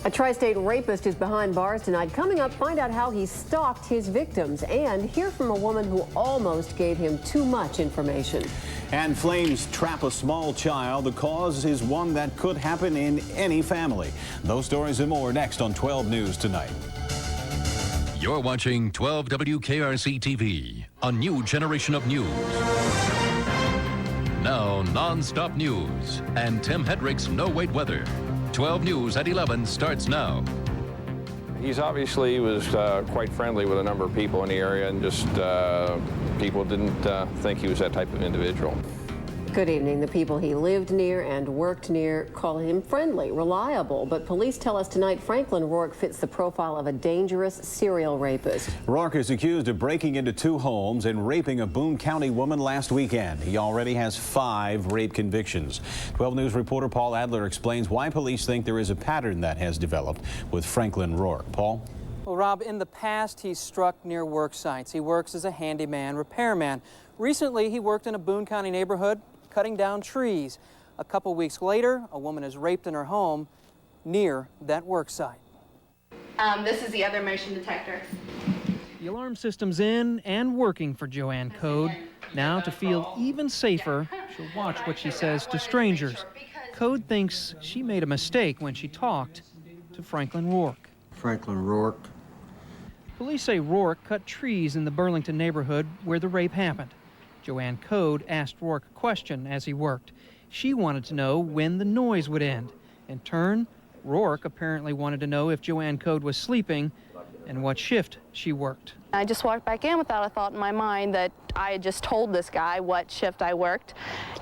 A tri-state rapist is behind bars tonight. Coming up, find out how he stalked his victims and hear from a woman who almost gave him too much information. And flames trap a small child. The cause is one that could happen in any family. Those stories and more next on 12 News Tonight. You're watching 12 WKRC-TV, a new generation of news. Now, non-stop news and Tim Hedrick's No Wait Weather. 12 News at 11 starts now. He's obviously was quite friendly with a number of people in the area, and just people didn't think he was that type of individual. Good evening. The people he lived near and worked near call him friendly, reliable, but police tell us tonight Franklin Rourke fits the profile of a dangerous serial rapist. Rourke is accused of breaking into 2 homes and raping a Boone County woman last weekend. He already has 5 rape convictions. 12 News reporter Paul Adler explains why police think there is a pattern that has developed with Franklin Rourke. Paul? Well, Rob, in the past, he's struck near work sites. He works as a handyman, repairman. Recently, he worked in a Boone County neighborhood cutting down trees. A couple weeks later, a woman is raped in her home near that work site. This is the other motion detector. The alarm system's in and working for Joanne Code. Now, to feel even safer, she'll watch what she says to strangers. Code thinks she made a mistake when she talked to Franklin Rourke. Franklin Rourke. Police say Rourke cut trees in the Burlington neighborhood where the rape happened. Joanne Code asked Rourke a question as he worked. She wanted to know when the noise would end. In turn, Rourke apparently wanted to know if Joanne Code was sleeping and what shift she worked. I just walked back in without a thought in my mind that I had just told this guy what shift I worked,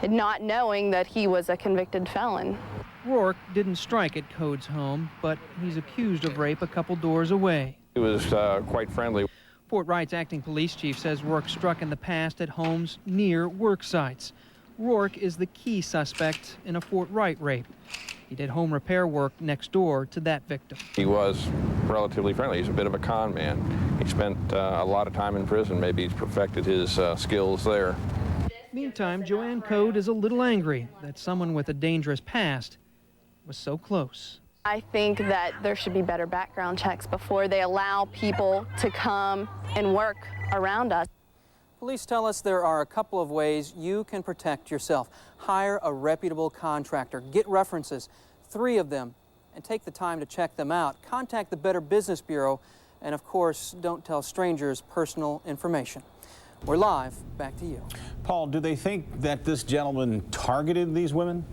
not knowing that he was a convicted felon. Rourke didn't strike at Code's home, but he's accused of rape a couple doors away. He was quite friendly. Fort Wright's acting police chief says Rourke struck in the past at homes near work sites. Rourke is the key suspect in a Fort Wright rape. He did home repair work next door to that victim. He was relatively friendly. He's a bit of a con man. He spent a lot of time in prison. Maybe he's perfected his skills there. Meantime, Joanne Code is a little angry that someone with a dangerous past was so close. I think that there should be better background checks before they allow people to come and work around us. Police tell us there are a couple of ways you can protect yourself. Hire a reputable contractor, get references, 3 of them, and take the time to check them out. Contact the Better Business Bureau, and of course, don't tell strangers personal information. We're live. Back to you. Paul, do they think that this gentleman targeted these women?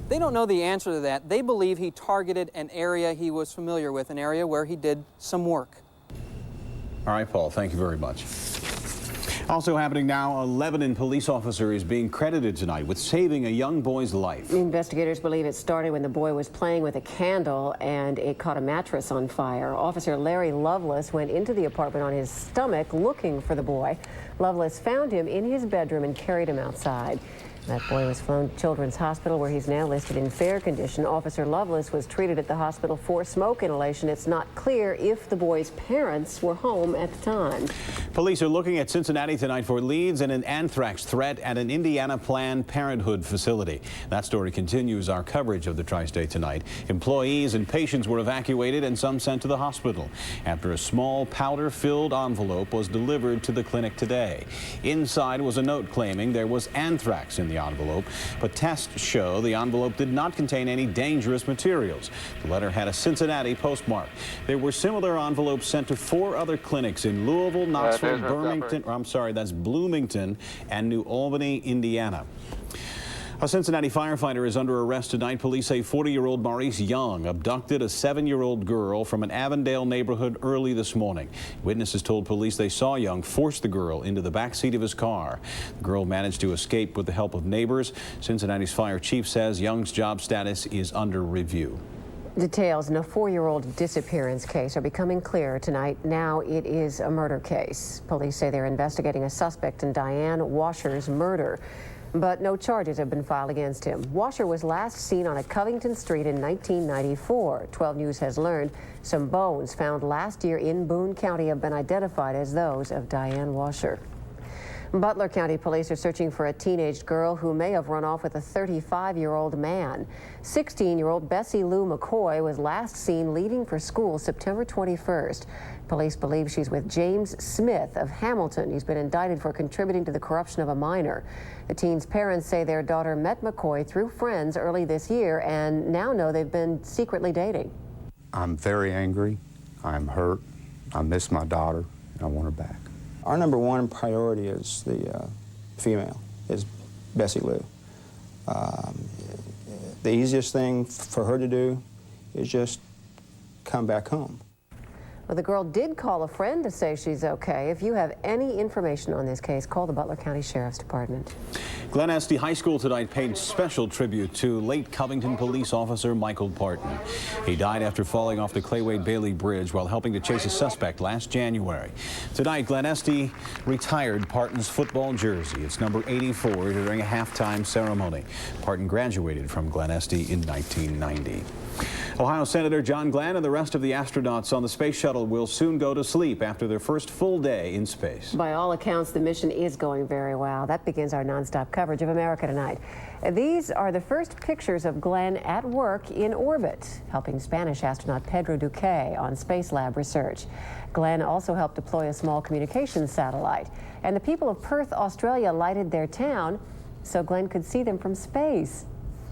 They don't know the answer to that. They believe he targeted an area he was familiar with, an area where he did some work. All right, Paul, thank you very much. Also happening now, a Lebanon police officer is being credited tonight with saving a young boy's life. Investigators believe it started when the boy was playing with a candle and it caught a mattress on fire. Officer Larry Lovelace went into the apartment on his stomach looking for the boy. Lovelace found him in his bedroom and carried him outside. That boy was flown to Children's Hospital, where he's now listed in fair condition. Officer Lovelace was treated at the hospital for smoke inhalation. It's not clear if the boy's parents were home at the time. Police are looking at Cincinnati tonight for leads in an anthrax threat at an Indiana Planned Parenthood facility. That story continues our coverage of the tri-state tonight. Employees and patients were evacuated and some sent to the hospital after a small powder-filled envelope was delivered to the clinic today. Inside was a note claiming there was anthrax in the envelope, but tests show the envelope did not contain any dangerous materials. The letter had a Cincinnati postmark. There were similar envelopes sent to 4 other clinics in Louisville, Knoxville, Bloomington, and New Albany, Indiana. A Cincinnati firefighter is under arrest tonight. Police say 40-year-old Maurice Young abducted a 7-year-old girl from an Avondale neighborhood early this morning. Witnesses told police they saw Young force the girl into the back seat of his car. The girl managed to escape with the help of neighbors. Cincinnati's fire chief says Young's job status is under review. Details in a 4-year-old disappearance case are becoming clearer tonight. Now it is a murder case. Police say they're investigating a suspect in Diane Washer's murder, but no charges have been filed against him. Washer was last seen on a Covington Street in 1994. 12 News has learned some bones found last year in Boone County have been identified as those of Diane Washer. Butler County police are searching for a teenage girl who may have run off with a 35-year-old man. 16-year-old Bessie Lou McCoy was last seen leaving for school September 21st. Police believe she's with James Smith of Hamilton. He's been indicted for contributing to the corruption of a minor. The teen's parents say their daughter met McCoy through friends early this year and now know they've been secretly dating. I'm very angry. I'm hurt. I miss my daughter, and I want her back. Our number one priority is the female, is Bessie Lou. The easiest thing for her to do is just come back home. Well, the girl did call a friend to say she's okay. If you have any information on this case, call the Butler County Sheriff's Department. Glen Estee High School tonight paid special tribute to late Covington police officer Michael Parton. He died after falling off the Claywade Bailey Bridge while helping to chase a suspect last January. Tonight, Glen Estee retired Parton's football jersey. It's number 84 during a halftime ceremony. Parton graduated from Glen Estee in 1990. Ohio Senator John Glenn and the rest of the astronauts on the space shuttle will soon go to sleep after their first full day in space. By all accounts, the mission is going very well. That begins our nonstop coverage of America Tonight. These are the first pictures of Glenn at work in orbit, helping Spanish astronaut Pedro Duque on Space Lab research. Glenn also helped deploy a small communications satellite. And the people of Perth, Australia lighted their town so Glenn could see them from space,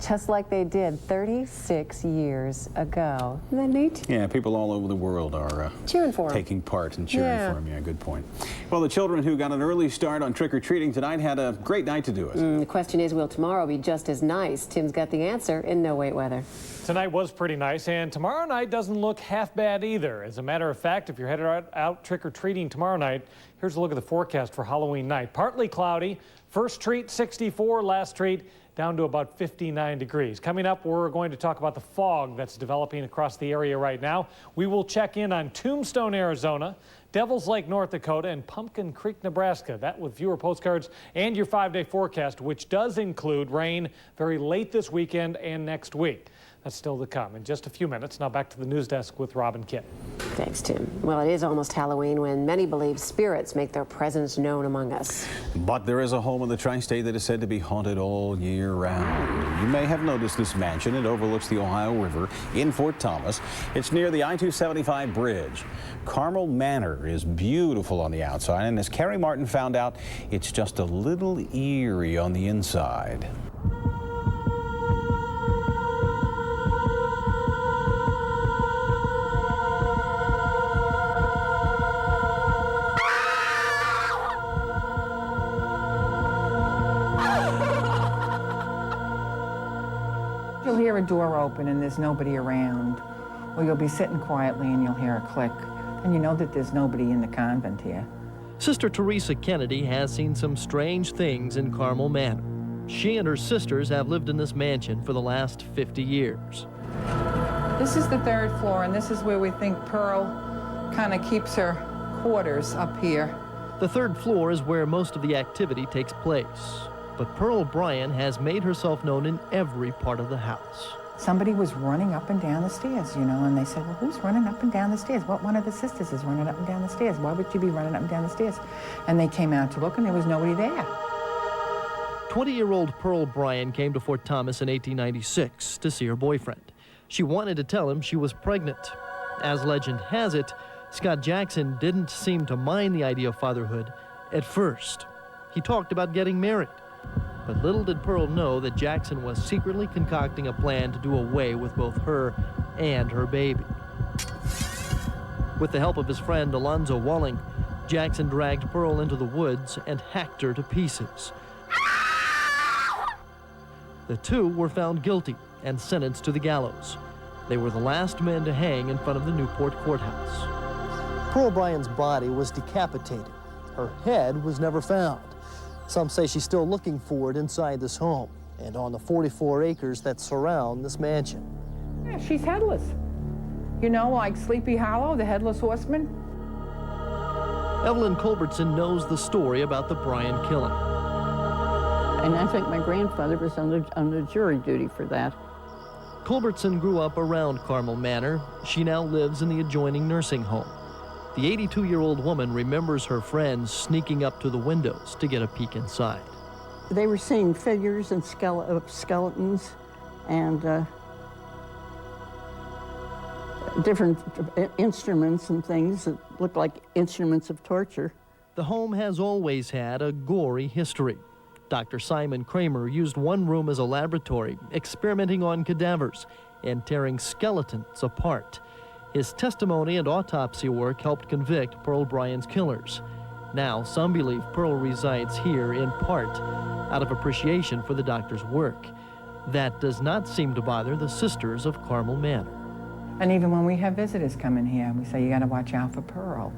just like they did 36 years ago. Isn't that neat? Yeah, people all over the world are cheering for him. Taking part and cheering for him. Yeah, good point. Well, the children who got an early start on trick-or-treating tonight had a great night to do it. The question is, will tomorrow be just as nice? Tim's got the answer in No Wait Weather. Tonight was pretty nice, and tomorrow night doesn't look half bad either. As a matter of fact, if you're headed out trick-or-treating tomorrow night, here's a look at the forecast for Halloween night. Partly cloudy, first treat 64, last treat down to about 59 degrees. Coming up, we're going to talk about the fog that's developing across the area right now. We will check in on Tombstone, Arizona, Devil's Lake, North Dakota, and Pumpkin Creek, Nebraska. That with viewer postcards and your 5-day forecast, which does include rain very late this weekend and next week. That's still to come in just a few minutes. Now back to the news desk with Robin Kitt. Thanks, Tim. Well, it is almost Halloween when many believe spirits make their presence known among us. But there is a home in the tri-state that is said to be haunted all year round. You may have noticed this mansion. It overlooks the Ohio River in Fort Thomas. It's near the I-275 bridge. Carmel Manor is beautiful on the outside, and as Carrie Martin found out, it's just a little eerie on the inside. You'll hear a door open and there's nobody around, or you'll be sitting quietly and you'll hear a click, and you know that there's nobody in the convent here. Sister Teresa Kennedy has seen some strange things in Carmel Manor. She and her sisters have lived in this mansion for the last 50 years. This is the 3rd floor, and this is where we think Pearl kind of keeps her quarters up here. The 3rd floor is where most of the activity takes place. But Pearl O'Brien has made herself known in every part of the house. Somebody was running up and down the stairs, you know, and they said, well, who's running up and down the stairs? What one of the sisters is running up and down the stairs? Why would you be running up and down the stairs? And they came out to look, and there was nobody there. 20-year-old Pearl O'Brien came to Fort Thomas in 1896 to see her boyfriend. She wanted to tell him she was pregnant. As legend has it, Scott Jackson didn't seem to mind the idea of fatherhood at first. He talked about getting married. But little did Pearl know that Jackson was secretly concocting a plan to do away with both her and her baby. With the help of his friend Alonzo Walling, Jackson dragged Pearl into the woods and hacked her to pieces. The two were found guilty and sentenced to the gallows. They were the last men to hang in front of the Newport courthouse. Pearl O'Brien's body was decapitated. Her head was never found. Some say she's still looking for it inside this home and on the 44 acres that surround this mansion. Yeah, she's headless. You know, like Sleepy Hollow, the Headless Horseman. Evelyn Culbertson knows the story about the Bryan killing. And I think my grandfather was on jury duty for that. Culbertson grew up around Carmel Manor. She now lives in the adjoining nursing home. The 82-year-old woman remembers her friends sneaking up to the windows to get a peek inside. They were seeing figures and skeletons and different instruments and things that looked like instruments of torture. The home has always had a gory history. Dr. Simon Kramer used one room as a laboratory, experimenting on cadavers and tearing skeletons apart. His testimony and autopsy work helped convict Pearl Bryan's killers. Now, some believe Pearl resides here in part out of appreciation for the doctor's work. That does not seem to bother the sisters of Carmel Manor. And even when we have visitors come in here, we say, you got to watch out for Pearl.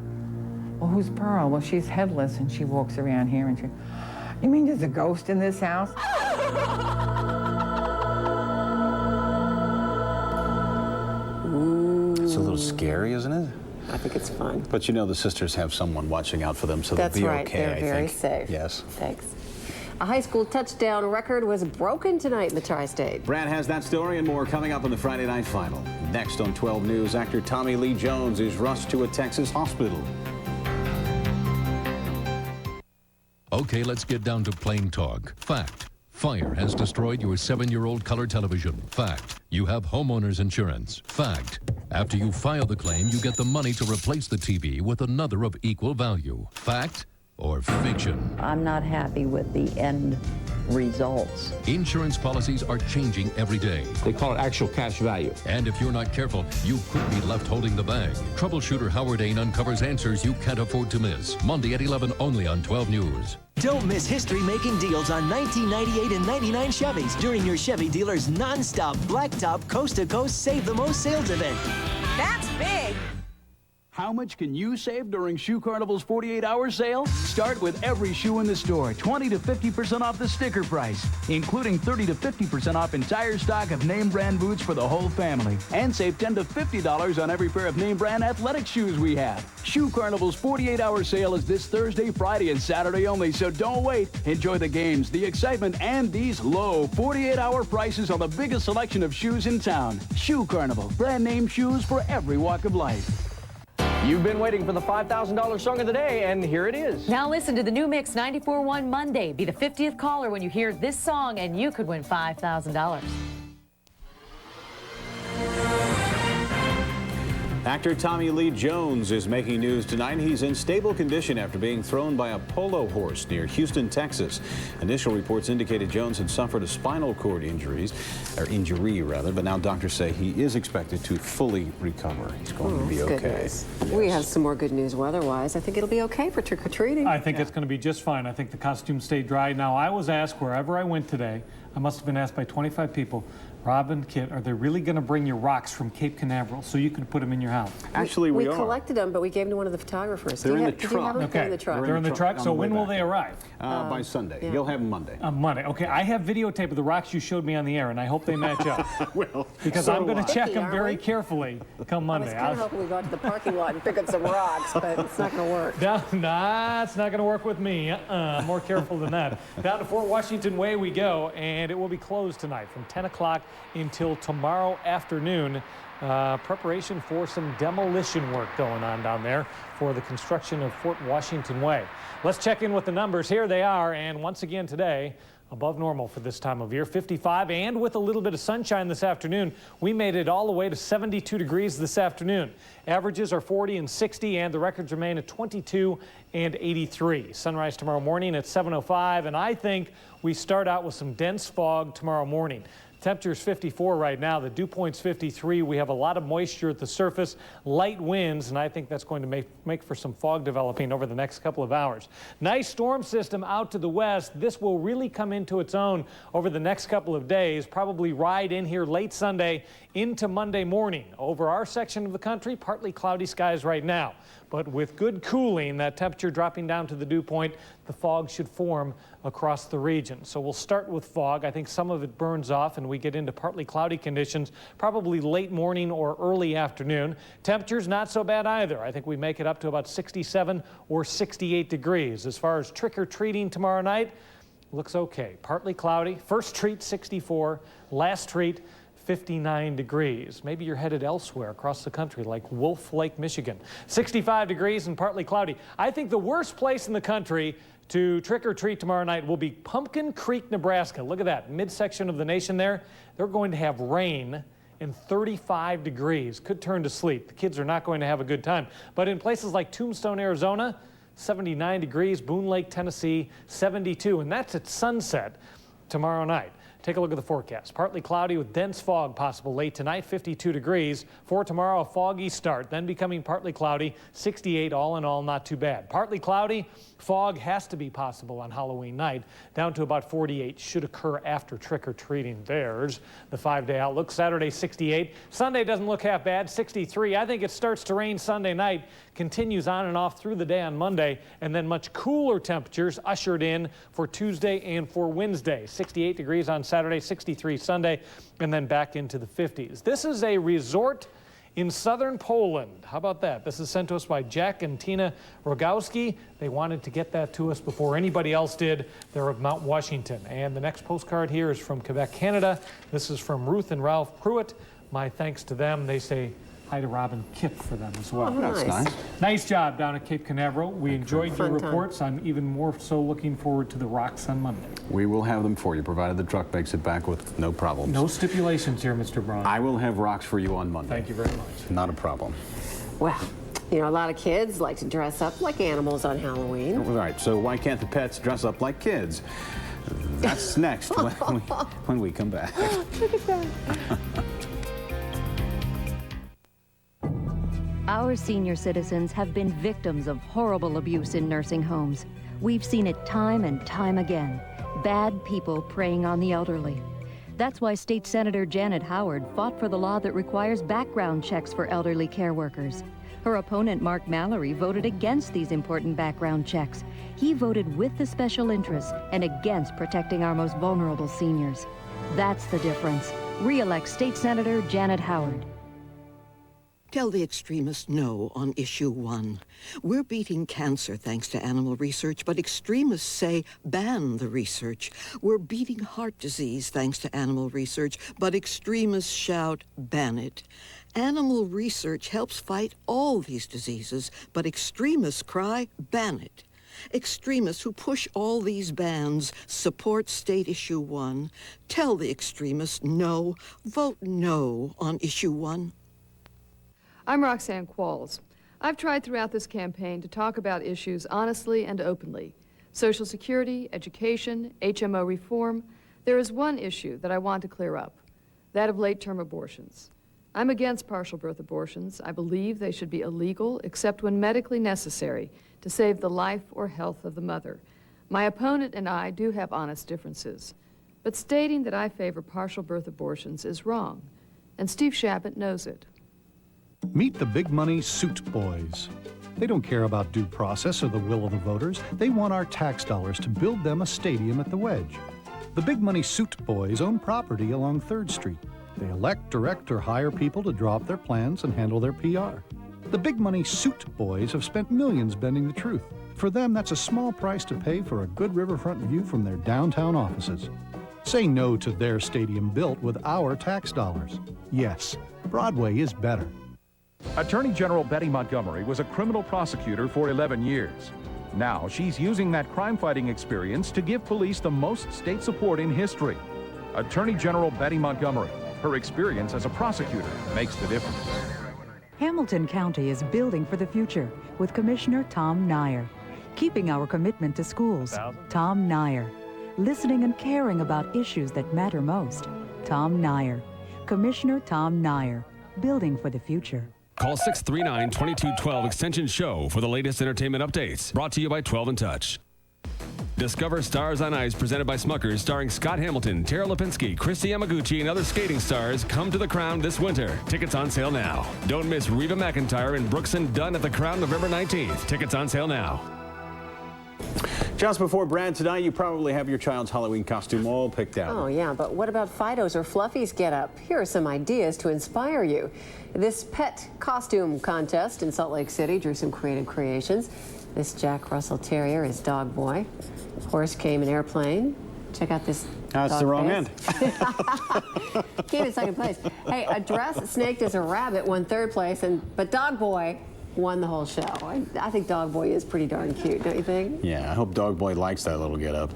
Well, who's Pearl? Well, she's headless, and she walks around here, and she, you mean there's a ghost in this house? It's a little scary, isn't it? I think it's fun. But you know the sisters have someone watching out for them, so they'll be That's right. okay, They're I very think. safe. Yes. Thanks. A high school touchdown record was broken tonight in the Tri-State. Brad has that story and more coming up in the Friday Night Final. Next on 12 News, actor Tommy Lee Jones is rushed to a Texas hospital. Okay, let's get down to plain talk. Fact. Fire has destroyed your 7-year-old color television. Fact. You have homeowner's insurance. Fact. After you file the claim, you get the money to replace the TV with another of equal value. Fact or fiction? I'm not happy with the end results. Insurance policies are changing every day. They call it actual cash value. And if you're not careful, you could be left holding the bag. Troubleshooter Howard Ain uncovers answers you can't afford to miss. Monday at 11 only on 12 News. Don't miss history-making deals on 1998 and 99 Chevys during your Chevy dealer's non-stop blacktop coast-to-coast Save the Most sales event. That's big! How much can you save during Shoe Carnival's 48-hour sale? Start with every shoe in the store, 20 to 50% off the sticker price, including 30 to 50% off entire stock of name brand boots for the whole family. And save $10 to $50 on every pair of name brand athletic shoes we have. Shoe Carnival's 48-hour sale is this Thursday, Friday, and Saturday only, so don't wait. Enjoy the games, the excitement, and these low 48-hour prices on the biggest selection of shoes in town. Shoe Carnival, brand name shoes for every walk of life. You've been waiting for the $5,000 song of the day, and here it is. Now listen to the new Mix 94.1 Monday. Be the 50th caller when you hear this song, and you could win $5,000. Actor Tommy Lee Jones is making news tonight. He's in stable condition after being thrown by a polo horse near Houston, Texas. Initial reports indicated Jones had suffered a spinal cord injury, but now doctors say he is expected to fully recover. He's going to be okay. Yes. We have some more good news weather-wise. I think it'll be okay for trick-or-treating. I think it's going to be just fine. I think the costumes stay dry. Now, I was asked wherever I went today, I must have been asked by 25 people, Robin, Kit, are they really going to bring you rocks from Cape Canaveral so you can put them in your house? Actually, we collected them, but we gave them to one of the photographers. They're in the truck. They're in the truck. They're in the truck. So when will they arrive? By Sunday. Yeah. You'll have them Monday. Monday. Okay, I have videotape of the rocks you showed me on the air, and I hope they match up. Well, because so I'm going to check them aren't very we? carefully come Monday. I was kind of hoping we go out to the parking lot and pick up some rocks, but it's not going to work. Nah, it's not going to work with me. More careful than that. Down to Fort Washington Way we go, and it will be closed tonight from 10 o'clock until tomorrow afternoon. Preparation for some demolition work going on down there for the construction of Fort Washington Way. Let's check in with the numbers. Here they are, and once again today, above normal for this time of year, 55, and with a little bit of sunshine this afternoon, we made it all the way to 72 degrees this afternoon. Averages are 40 and 60, and the records remain at 22 and 83. Sunrise tomorrow morning at 7:05, and I think we start out with some dense fog tomorrow morning. Temperature's 54 right now. The dew point's 53. We have a lot of moisture at the surface, light winds, and I think that's going to make for some fog developing over the next couple of hours. Nice storm system out to the west. This will really come into its own over the next couple of days, probably ride in here late Sunday into Monday morning. Over our section of the country, partly cloudy skies right now. But with good cooling, that temperature dropping down to the dew point, the fog should form across the region. So we'll start with fog. I think some of it burns off and we get into partly cloudy conditions, probably late morning or early afternoon. Temperatures not so bad either. I think we make it up to about 67 or 68 degrees. As far as trick-or-treating tomorrow night, looks okay. Partly cloudy. First treat 64, last treat 59 degrees. Maybe you're headed elsewhere across the country like Wolf Lake, Michigan. 65 degrees and partly cloudy. I think the worst place in the country to trick or treat tomorrow night will be Pumpkin Creek, Nebraska. Look at that midsection of the nation there. They're going to have rain and 35 degrees. Could turn to sleet. The kids are not going to have a good time. But in places like Tombstone, Arizona, 79 degrees, Boone Lake, Tennessee, 72, and that's at sunset tomorrow night. Take a look at the forecast. Partly cloudy with dense fog possible late tonight, 52 degrees. For tomorrow, a foggy start, then becoming partly cloudy, 68 all in all, not too bad. Partly cloudy, fog has to be possible on Halloween night, down to about 48. Should occur after trick-or-treating. There's the 5-day outlook. Saturday, 68. Sunday doesn't look half bad, 63. I think it starts to rain Sunday night, continues on and off through the day on Monday, and then much cooler temperatures ushered in for Tuesday and for Wednesday. 68 degrees on Saturday, 63 Sunday, and then back into the 50s. This is a resort in southern Poland. How about that? This is sent to us by Jack and Tina Rogowski. They wanted to get that to us before anybody else did. They're of Mount Washington. And the next postcard here is from Quebec, Canada. This is from Ruth and Ralph Pruitt. My thanks to them. They say hi to Robin Kipp for them as well. Oh, that's nice. Nice job down at Cape Canaveral. We enjoyed your reports. I'm even more so looking forward to the rocks on Monday. We will have them for you, provided the truck makes it back with no problems. No stipulations here, Mr. Braun. I will have rocks for you on Monday. Thank you very much. Not a problem. Well, you know, a lot of kids like to dress up like animals on Halloween. All right, so why can't the pets dress up like kids? That's next when we come back. Look at that. Our senior citizens have been victims of horrible abuse in nursing homes. We've seen it time and time again. Bad people preying on the elderly. That's why State Senator Janet Howard fought for the law that requires background checks for elderly care workers. Her opponent, Mark Mallory, voted against these important background checks. He voted with the special interests and against protecting our most vulnerable seniors. That's the difference. Re-elect State Senator Janet Howard. Tell the extremists no on issue 1. We're beating cancer thanks to animal research, but extremists say ban the research. We're beating heart disease thanks to animal research, but extremists shout ban it. Animal research helps fight all these diseases, but extremists cry ban it. Extremists who push all these bans support state issue 1. Tell the extremists no. Vote no on issue 1. I'm Roxanne Qualls. I've tried throughout this campaign to talk about issues honestly and openly. Social Security, education, HMO reform. There is one issue that I want to clear up, that of late-term abortions. I'm against partial birth abortions. I believe they should be illegal except when medically necessary to save the life or health of the mother. My opponent and I do have honest differences, but stating that I favor partial birth abortions is wrong, and Steve Shabbat knows it. Meet the big money suit boys. They don't care about due process or the will of the voters. They want our tax dollars to build them a stadium at the Wedge. The big money suit boys own property along 3rd Street. They elect, direct, or hire people to draw up their plans and handle their PR. The big money suit boys have spent millions bending the truth. For them, that's a small price to pay for a good riverfront view from their downtown offices. Say no to their stadium built with our tax dollars. Yes, Broadway is better. Attorney General Betty Montgomery was a criminal prosecutor for 11 years. Now she's using that crime-fighting experience to give police the most state support in history. Attorney General Betty Montgomery. Her experience as a prosecutor makes the difference. Hamilton County is building for the future with Commissioner Tom Nyer. Keeping our commitment to schools, Tom Nyer. Listening and caring about issues that matter most, Tom Nyer. Commissioner Tom Nyer. Building for the future. Call 639-2212 Extension Show for the latest entertainment updates. Brought to you by 12 in Touch. Discover Stars on Ice, presented by Smuckers, starring Scott Hamilton, Tara Lipinski, Christy Yamaguchi, and other skating stars. Come to the Crown this winter. Tickets on sale now. Don't miss Reba McEntire and Brooks and Dunn at the Crown November 19th. Tickets on sale now. Just before Brad tonight, you probably have your child's Halloween costume all picked out. Oh, yeah, but what about Fido's or Fluffy's getup? Here are some ideas to inspire you. This pet costume contest in Salt Lake City drew some creative creations. This Jack Russell Terrier is Dog Boy. Horse came an airplane. Check out this That's the wrong end. Came in second place. Hey, a dress snaked as a rabbit won third place, but Dog Boy won the whole show. I think Dog Boy is pretty darn cute, don't you think? Yeah, I hope Dog Boy likes that little get-up.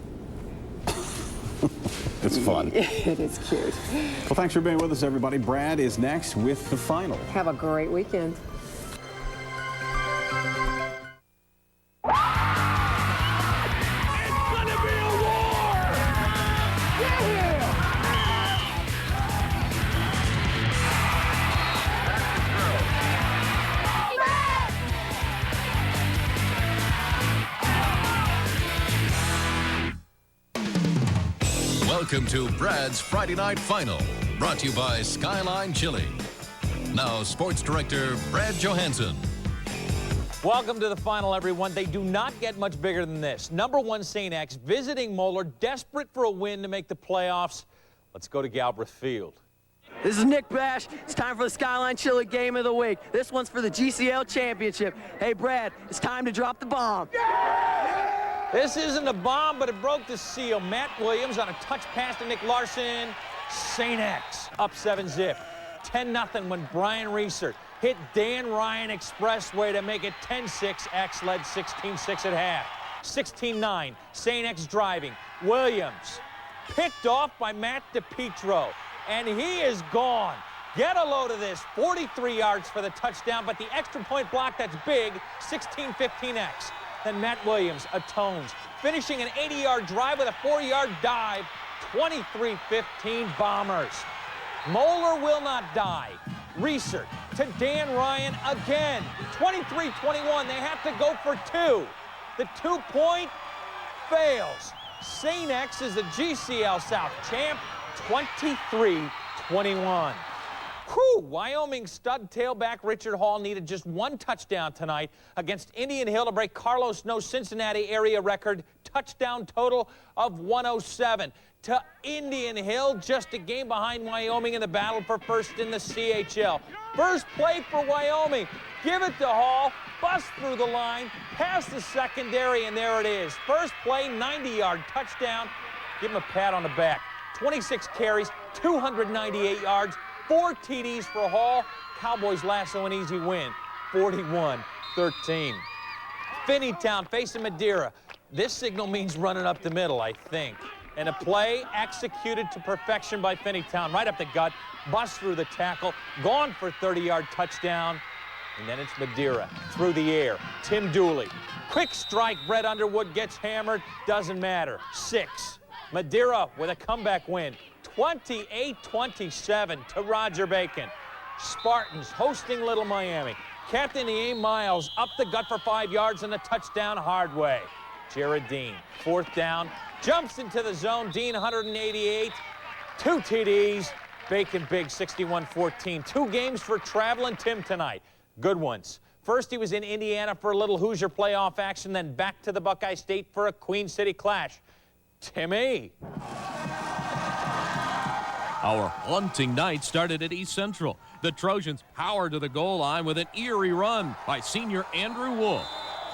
It's fun. It is cute. Well, thanks for being with us, everybody. Brad is next with the final. Have a great weekend. Welcome to Brad's Friday Night Final, brought to you by Skyline Chili. Now, Sports Director Brad Johansson. Welcome to the final, everyone. They do not get much bigger than this. Number 1 St. X visiting Moeller, desperate for a win to make the playoffs. Let's go to Galbraith Field. This is Nick Bash. It's time for the Skyline Chili Game of the Week. This one's for the GCL Championship. Hey, Brad, it's time to drop the bomb. This isn't a bomb, but it broke the seal. Matt Williams on a touch pass to Nick Larson. St. X up 7-zip. 10-0 when Brian Reesert hit Dan Ryan Expressway to make it 10-6. X led 16-6 at half. 16-9, St. X driving. Williams picked off by Matt DiPietro, and he is gone. Get a load of this. 43 yards for the touchdown, but the extra point block, that's big. 16-15 X. Then Matt Williams atones, finishing an 80-yard drive with a 4-yard dive. 23-15 Bombers. Moeller will not die. Reesert to Dan Ryan again. 23-21. They have to go for 2. The 2-point fails. St. X is the GCL South champ. 23-21. Whew, Wyoming stud tailback Richard Hall needed just 1 touchdown tonight against Indian Hill to break Carlos Snow Cincinnati area record touchdown total of 107. To Indian Hill, just a game behind Wyoming in the battle for first in the CHL. First play for Wyoming. Give it to Hall, bust through the line, past the secondary, and there it is. First play, 90-yard touchdown. Give him a pat on the back. 26 carries, 298 yards. 4 TDs for Hall. Cowboys lasso an easy win, 41-13. Finneytown facing Madeira. This signal means running up the middle, I think. And a play executed to perfection by Finneytown. Right up the gut, bust through the tackle, gone for 30-yard touchdown. And then it's Madeira through the air. Tim Dooley. Quick strike, Brett Underwood gets hammered. Doesn't matter. 6. Madeira with a comeback win. 28-27 to Roger Bacon. Spartans hosting Little Miami. Captain A. Miles up the gut for 5 yards and a touchdown hard way. Jared Dean, 4th down, jumps into the zone. Dean, 188, 2 TDs. Bacon big, 61-14. 2 games for traveling Tim tonight. Good ones. First, he was in Indiana for a little Hoosier playoff action, then back to the Buckeye State for a Queen City clash. Timmy. Our haunting night started at East Central. The Trojans powered to the goal line with an eerie run by senior Andrew Wolf.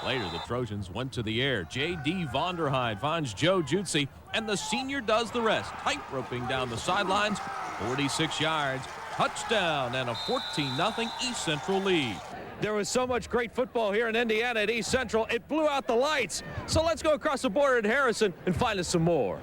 Later, the Trojans went to the air. J.D. Vonderheide finds Joe Jutsi, and the senior does the rest, tight-roping down the sidelines, 46 yards, touchdown, and a 14-0 East Central lead. There was so much great football here in Indiana at East Central, it blew out the lights. So let's go across the border at Harrison and find us some more.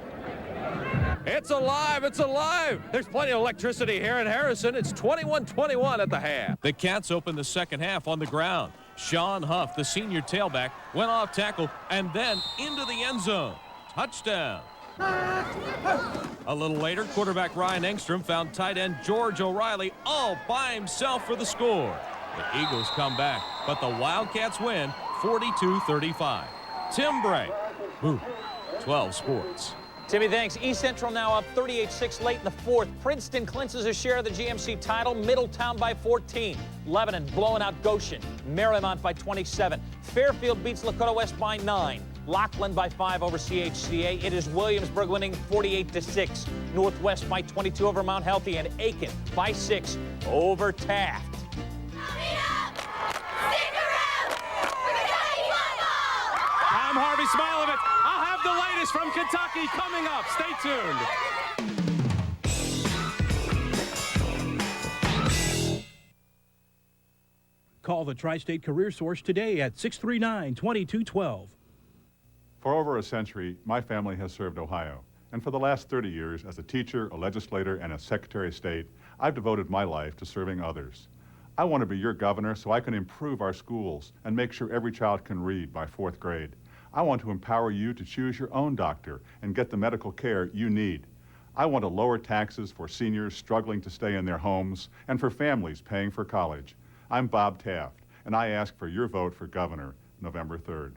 It's alive, it's alive. There's plenty of electricity here in Harrison. It's 21-21 at the half. The Cats opened the second half on the ground. Sean Huff, the senior tailback, went off tackle and then into the end zone. Touchdown. A little later, quarterback Ryan Engstrom found tight end George O'Reilly all by himself for the score. The Eagles come back, but the Wildcats win 42-35. Tim Bray, 12 Sports. Timmy, thanks. East Central now up 38-6 late in the 4th. Princeton clinches a share of the GMC title. Middletown by 14. Lebanon blowing out Goshen. Marymount by 27. Fairfield beats Lakota West by 9. Lockland by 5 over CHCA. It is Williamsburg winning 48-6. Northwest by 22 over Mount Healthy, and Aiken by 6 over Taft. I'm Harvey Smilovich. I'll have the latest from Kentucky coming up. Stay tuned. Call the Tri-State Career Source today at 639-2212. For over a century, my family has served Ohio. And for the last 30 years, as a teacher, a legislator, and a Secretary of State, I've devoted my life to serving others. I want to be your governor so I can improve our schools and make sure every child can read by 4th grade. I want to empower you to choose your own doctor and get the medical care you need. I want to lower taxes for seniors struggling to stay in their homes and for families paying for college. I'm Bob Taft, and I ask for your vote for governor November 3rd.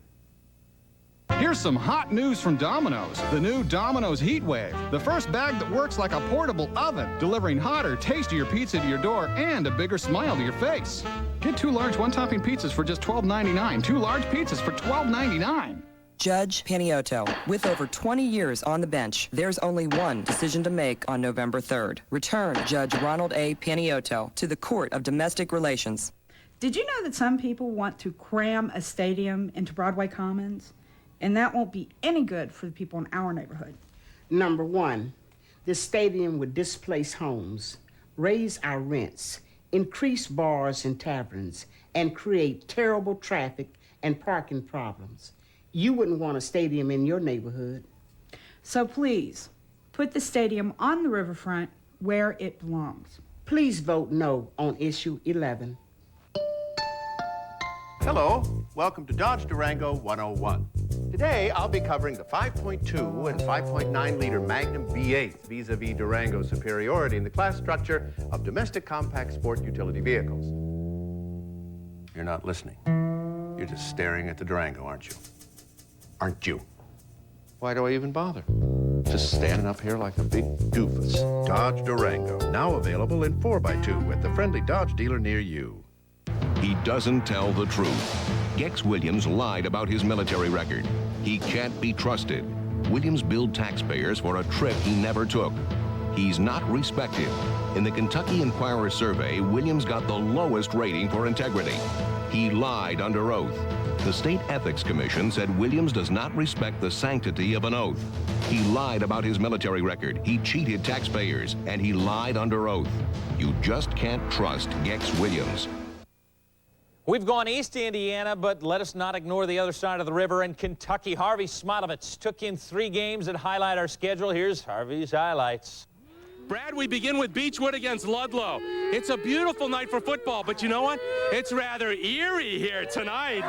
Here's some hot news from Domino's. The new Domino's Heat Wave. The first bag that works like a portable oven, delivering hotter, tastier pizza to your door and a bigger smile to your face. Get 2 large one-topping pizzas for just $12.99. 2 large pizzas for $12.99. Judge Paniotto, with over 20 years on the bench, there's only one decision to make on November 3rd. Return Judge Ronald A. Paniotto to the Court of Domestic Relations. Did you know that some people want to cram a stadium into Broadway Commons? And that won't be any good for the people in our neighborhood. Number one, this stadium would displace homes, raise our rents, increase bars and taverns, and create terrible traffic and parking problems. You wouldn't want a stadium in your neighborhood. So please, put the stadium on the riverfront where it belongs. Please vote no on issue 11. Hello, welcome to Dodge Durango 101. Today, I'll be covering the 5.2 and 5.9 liter Magnum V8 vis-a-vis Durango's superiority in the class structure of domestic compact sport utility vehicles. You're not listening. You're just staring at the Durango, aren't you? Aren't you? Why do I even bother? Just standing up here like a big doofus. Dodge Durango, now available in 4x2 at the friendly Dodge dealer near you. He doesn't tell the truth. Gex Williams lied about his military record. He can't be trusted. Williams billed taxpayers for a trip he never took. He's not respected. In the Kentucky Inquirer survey, Williams got the lowest rating for integrity. He lied under oath. The State Ethics Commission said Williams does not respect the sanctity of an oath. He lied about his military record. He cheated taxpayers, and he lied under oath. You just can't trust Gex Williams. We've gone east to Indiana, but let us not ignore the other side of the river in Kentucky. Harvey Smilovitz took in 3 games that highlight our schedule. Here's Harvey's highlights. Brad, we begin with Beechwood against Ludlow. It's a beautiful night for football, but you know what? It's rather eerie here tonight.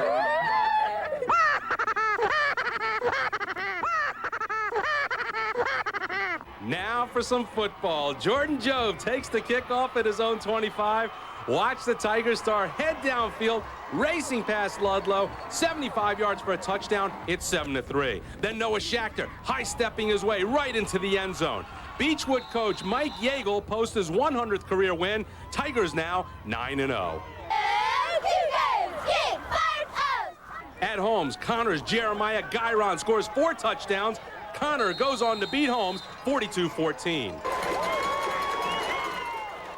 Now for some football. Jordan Jobe takes the kickoff at his own 25. Watch the Tiger star head downfield, racing past Ludlow, 75 yards for a touchdown. It's 7-3. Then Noah Schachter high-stepping his way right into the end zone. Beechwood coach Mike Yeagle posts his 100th career win. Tigers now 9-0. At Holmes, Connor's Jeremiah Gyron scores 4 touchdowns. Connor goes on to beat Holmes 42-14.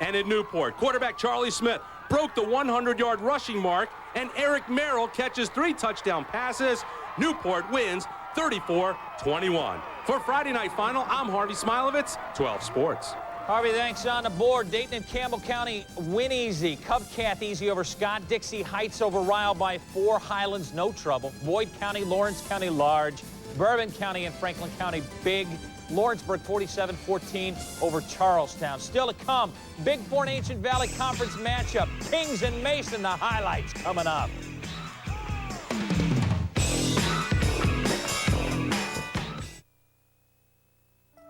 And in Newport, quarterback Charlie Smith broke the 100-yard rushing mark, and Eric Merrill catches 3 touchdown passes. Newport wins 34-21. For Friday Night Final, I'm Harvey Smilovitz, 12 Sports. Harvey, thanks. On the board, Dayton and Campbell County win easy. Cubcath easy over Scott. Dixie Heights over Ryle by 4. Highlands, no trouble. Boyd County, Lawrence County, large. Bourbon County and Franklin County, big. Lawrenceburg 47-14 over Charlestown. Still to come, Big Four and Ancient Valley Conference matchup. Kings and Mason, the highlights coming up.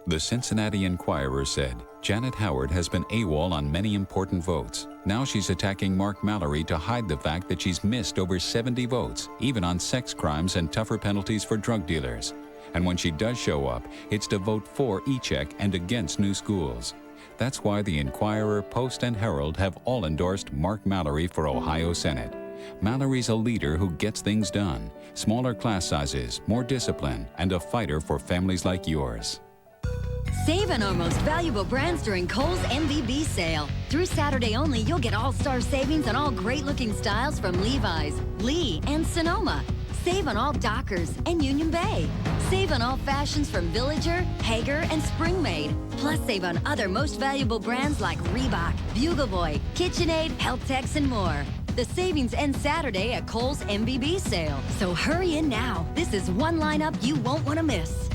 The Cincinnati Enquirer said, Janet Howard has been AWOL on many important votes. Now she's attacking Mark Mallory to hide the fact that she's missed over 70 votes, even on sex crimes and tougher penalties for drug dealers. And when she does show up, it's to vote for e-check and against new schools. That's why the Enquirer, Post, and Herald have all endorsed Mark Mallory for Ohio Senate. Mallory's a leader who gets things done. Smaller class sizes, more discipline, and a fighter for families like yours. Save on our most valuable brands during Kohl's MVB sale. Through Saturday only, you'll get all-star savings on all great-looking styles from Levi's, Lee, and Sonoma. Save on all Dockers and Union Bay. Save on all fashions from Villager, Hager, and Spring Made. Plus, save on other most valuable brands like Reebok, Bugle Boy, KitchenAid, Helptex, and more. The savings end Saturday at Kohl's MBB sale. So hurry in now. This is one lineup you won't want to miss.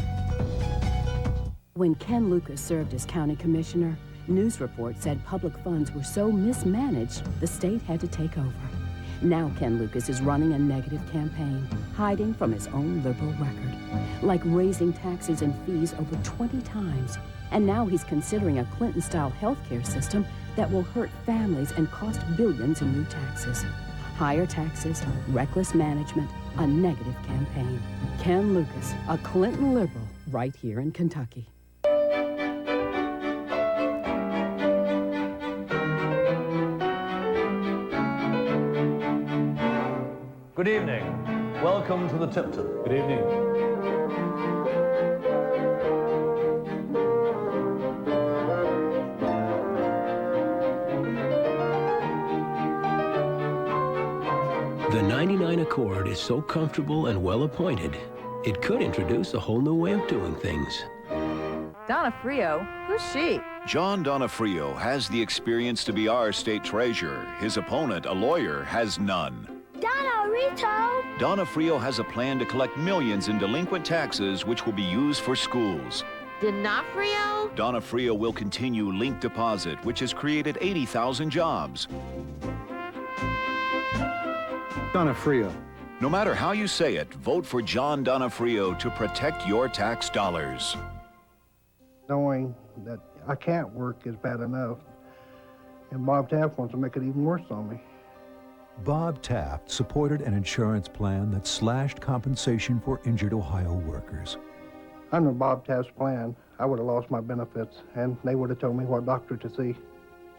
When Ken Lucas served as county commissioner, news reports said public funds were so mismanaged, the state had to take over. Now Ken Lucas is running a negative campaign, hiding from his own liberal record, like raising taxes and fees over 20 times. And now he's considering a Clinton-style health care system that will hurt families and cost billions in new taxes. Higher taxes, reckless management, a negative campaign. Ken Lucas, a Clinton liberal, right here in Kentucky. Good evening. Welcome to the Tipton. Good evening. The 99 Accord is so comfortable and well appointed, it could introduce a whole new way of doing things. Donna Frio? Who's she? John Donofrio has the experience to be our state treasurer. His opponent, a lawyer, has none. Rito! Donofrio has a plan to collect millions in delinquent taxes which will be used for schools. Donofrio? Donofrio will continue Link Deposit, which has created 80,000 jobs. Donofrio. No matter how you say it, vote for John Donofrio to protect your tax dollars. Knowing that I can't work is bad enough, and Bob Taft wants to make it even worse on me. Bob Taft supported an insurance plan that slashed compensation for injured Ohio workers. Under Bob Taft's plan, I would have lost my benefits, and they would have told me what doctor to see.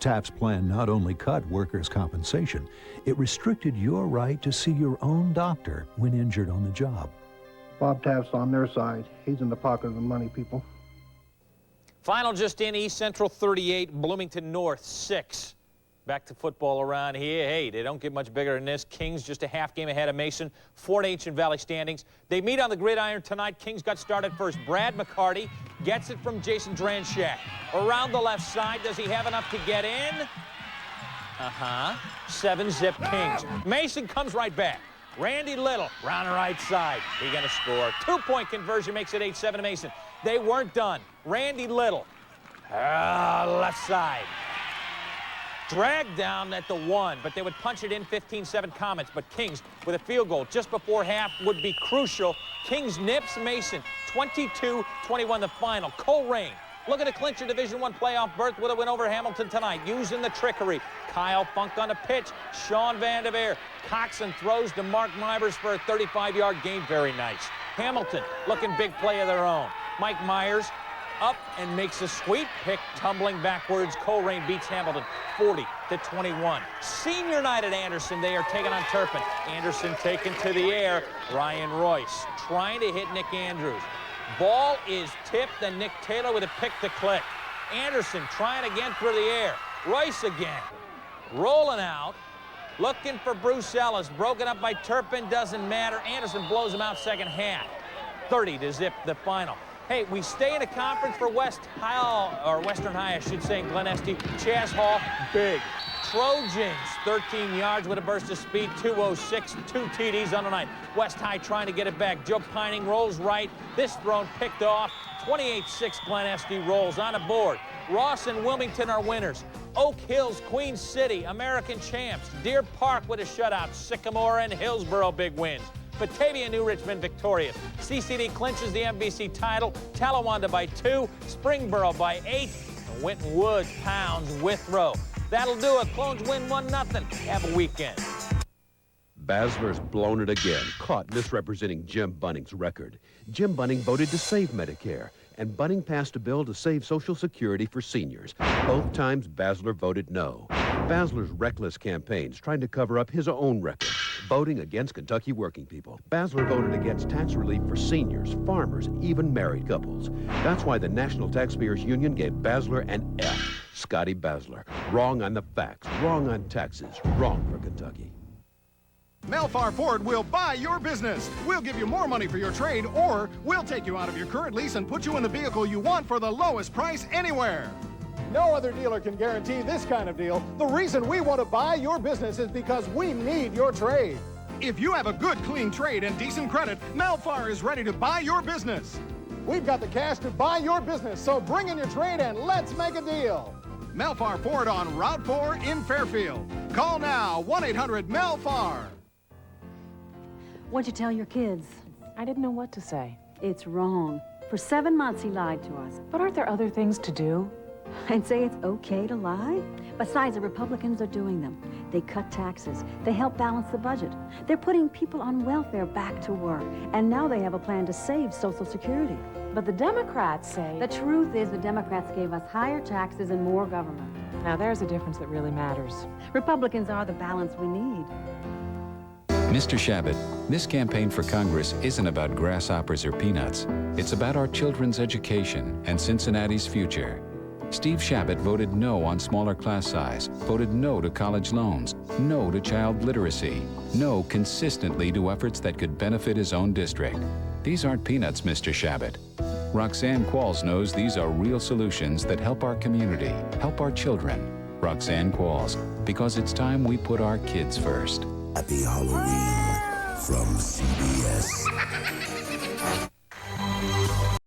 Taft's plan not only cut workers' compensation, it restricted your right to see your own doctor when injured on the job. Bob Taft's on their side. He's in the pocket of the money people. Final just in, East Central 38, Bloomington North 6. Back to football around here. Hey, they don't get much bigger than this. Kings just a half game ahead of Mason. Fort Ancient Valley standings. They meet on the gridiron tonight. Kings got started first. Brad McCarty gets it from Jason Dranshak. Around the left side. Does he have enough to get in? 7-zip Kings. Mason comes right back. Randy Little, round the right side. He gonna score. 2-point conversion makes it 8-7 to Mason. They weren't done. Randy Little, left side. Dragged down at the 1, but they would punch it in 15-7 Comets. But Kings, with a field goal just before half, would be crucial. Kings nips Mason, 22-21 the final. Cole Rain, looking to clinch a Division I playoff berth with a win over Hamilton tonight, using the trickery. Kyle Funk on the pitch. Sean Vanderveer. Coxon throws to Mark Mivers for a 35-yard gain. Very nice. Hamilton looking big play of their own. Mike Myers up and makes a sweep pick, tumbling backwards. Coleraine beats Hamilton 40-21. Senior night at Anderson. They are taking on Turpin. Anderson taken to the air. Ryan Royce trying to hit Nick Andrews. Ball is tipped, and Nick Taylor with a pick to click. Anderson trying again through the air. Royce again. Rolling out. Looking for Bruce Ellis. Broken up by Turpin. Doesn't matter. Anderson blows him out second half. 30-zip the final. Hey, we stay in a conference for Western High, I should say, in Glen Estee. Chaz Hall, big. Trojans, 13 yards with a burst of speed, 206, 2 TDs on the night. West High trying to get it back. Joe Pining rolls right. This thrown picked off. 28-6 Glen Estee rolls on the board. Ross and Wilmington are winners. Oak Hills, Queen City, American champs. Deer Park with a shutout. Sycamore and Hillsboro big wins. Batavia, New Richmond victorious. CCD clinches the MVC title. Talawanda by 2. Springboro by 8. And Winton Woods pounds Withrow. That'll do it. Clones win 1-0. Have a weekend. Basler's blown it again, caught misrepresenting Jim Bunning's record. Jim Bunning voted to save Medicare, and Bunning passed a bill to save Social Security for seniors. Both times, Basler voted no. Basler's reckless campaigns trying to cover up his own record, voting against Kentucky working people. Basler voted against tax relief for seniors, farmers, even married couples. That's why the National Taxpayers Union gave Basler an F. Scotty Basler. Wrong on the facts, wrong on taxes, wrong for Kentucky. Melfar Ford will buy your business. We'll give you more money for your trade, or we'll take you out of your current lease and put you in the vehicle you want for the lowest price anywhere. No other dealer can guarantee this kind of deal. The reason we want to buy your business is because we need your trade. If you have a good, clean trade and decent credit, Melfar is ready to buy your business. We've got the cash to buy your business, so bring in your trade and let's make a deal. Melfar Ford on Route 4 in Fairfield. Call now, 1-800-MELFAR. What'd you tell your kids? I didn't know what to say. It's wrong. For 7 months, he lied to us. But aren't there other things to do? And say it's okay to lie? Besides, the Republicans are doing them. They cut taxes. They help balance the budget. They're putting people on welfare back to work. And now they have a plan to save Social Security. But the Democrats say... The truth is the Democrats gave us higher taxes and more government. Now there's a difference that really matters. Republicans are the balance we need. Mr. Shabbat, this campaign for Congress isn't about grasshoppers or peanuts. It's about our children's education and Cincinnati's future. Steve Shabbat voted no on smaller class size, voted no to college loans, no to child literacy, no consistently to efforts that could benefit his own district. These aren't peanuts, Mr. Shabbat. Roxanne Qualls knows these are real solutions that help our community, help our children. Roxanne Qualls, because it's time we put our kids first. Happy Halloween from CBS.